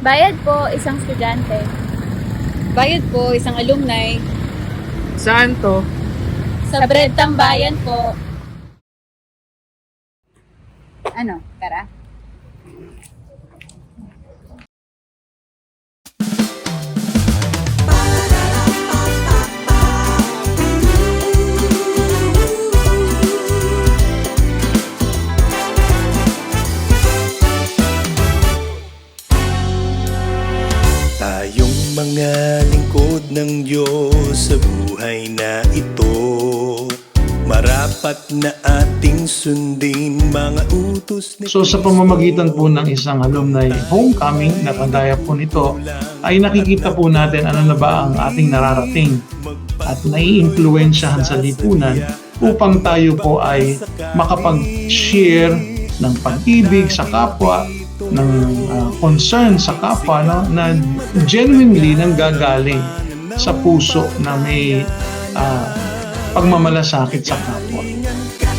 Bayad po, isang estudyante. Bayad po, isang alumni. Saan to? Sa Bread Tambayan po. Ano, tara? Tayong mga lingkod ng Diyos sa buhay na ito, marapat na ating sundin mga utos ni So sa pamamagitan po ng isang alumni homecoming na kagaya po nito, ay nakikita po natin ano na ba ang ating nararating at naiimpluwensyahan sa lipunan upang tayo po ay makapag-share ng pag-ibig sa kapwa, ng concern sa kapwa, no, na genuinely nanggagaling sa puso na may pagmamalasakit sa kapwa.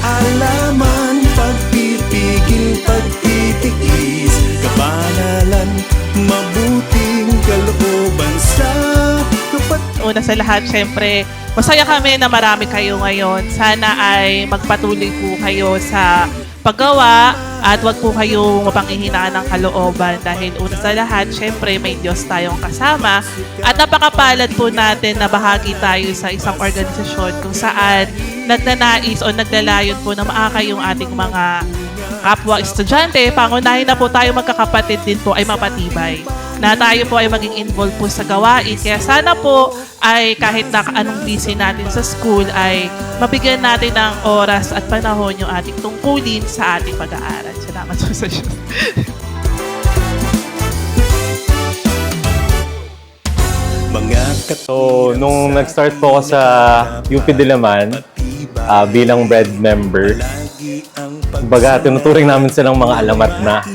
kaalaman, pagpipigil, pagtitiis, kabanalan, mabuting kalooban sa kapatid. Una sa lahat, syempre, masaya kami na marami kayo ngayon. Sana ay magpatuloy po kayo sa paggawa at wag po kayong mapanghihinaan ng kalooban dahil una sa lahat, syempre may Diyos tayong kasama at napakapalad po natin na bahagi tayo sa isang organisasyon kung saan nagnanais o naglalayon po na maakay yung ating mga kapwa estudyante. Pangunahin na po tayo magkakapatid din po ay mapatibay na tayo po ay maging involved po sa gawain. Kaya sana po ay kahit na anong busy natin sa school ay mabigyan natin ng oras at panahon yung ating tungkulin sa ating pag-aaral. Salamat po sa Diyos. So, nung nag-start po ako sa UP Diliman bilang bread member, kumbaga tinuturing namin silang mga alamat na.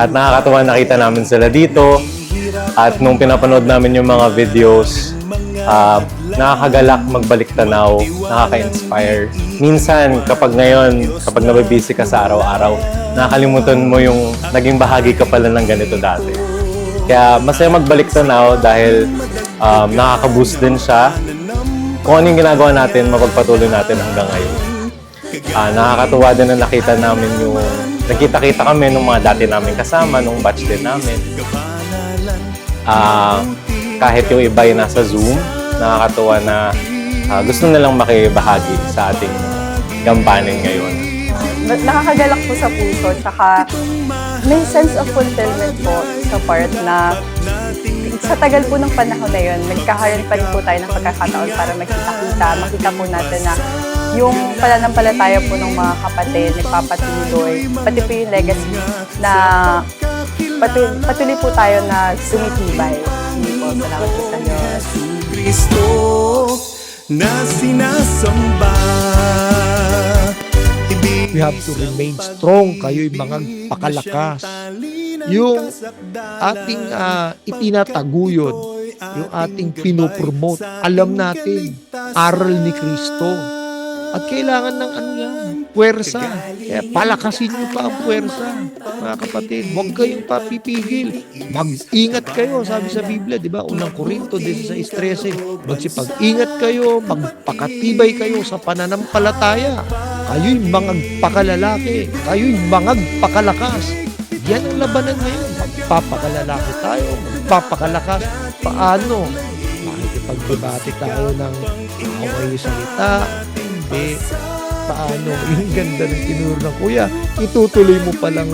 At nakakatuwa nakita namin sila dito. At nung pinapanood namin yung mga videos, nakakagalak magbalik tanaw, nakaka-inspire. Minsan, kapag nabibisi ka sa araw-araw, nakakalimutan mo yung naging bahagi ka pala ng ganito dati. Kaya masaya magbalik tanaw dahil nakaka-boost din siya. Kung ano yung ginagawa natin, mapagpatuloy natin hanggang ngayon. Nakakatuwa din na nakita-kita kami nung mga dati namin kasama, nung batch din namin. Kahit yung iba ay nasa Zoom, nakakatuwa na gusto nilang makibahagi sa ating gampanin ngayon. Nakakagalak po sa puso, tsaka may sense of fulfillment po sa part na sa tagal po ng panahon na yun, nagkakaroon pa rin po tayo ng pagkakataon para makita po natin na yung pananampalataya po ng mga kapatid, nagpapatuloy, pati po yung legacy na patuloy po tayo na sumitibay. Hindi po, salamat po sa Diyos. Kristo na sinasamba. We have to remain strong. Kayo'y mga pakalakas. Yung ating itinataguyod, yung ating pinopromote, alam natin, aral ni Kristo. At kailangan ng puwersa. Kaya palakasin niyo pa ang puwersa, mga kapatid. Huwag kayong papipigil. Mag-ingat kayo, sabi sa Biblia, di ba? Unang Korinto 16:13. Magsipag-ingat kayo, magpakatibay kayo sa pananampalataya. Kayo'y magpakalalaki. Kayo'y magpakalakas. Yan ang labanan ngayon. Magpapakalalaki tayo, magpapakalakas. Paano? Makikipagdebate tayo ng away salita. Hindi. Paano? Yung ganda ng tinuro ng kuya. Itutuloy mo pa lang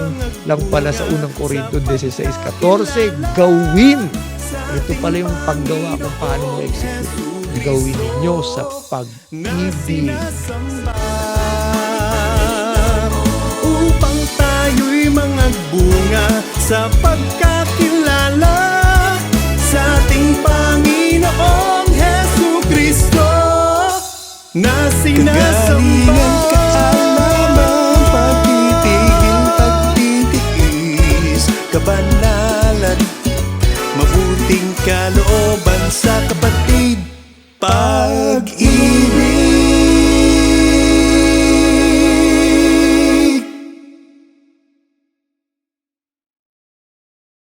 pala sa unang Korinto 16:14. Gawin! Ito pala yung paggawa kung paano mo execute. Gawin ninyo sa pag-ibig. Upang tayo'y bunga sa pagkakilala sa ating Panginoong Jesucristo na sinasamba. Kaalaman, pagtitigil, pagtitiis, kabanalan, mabuting kalooban sa kapatid, pag-ibig.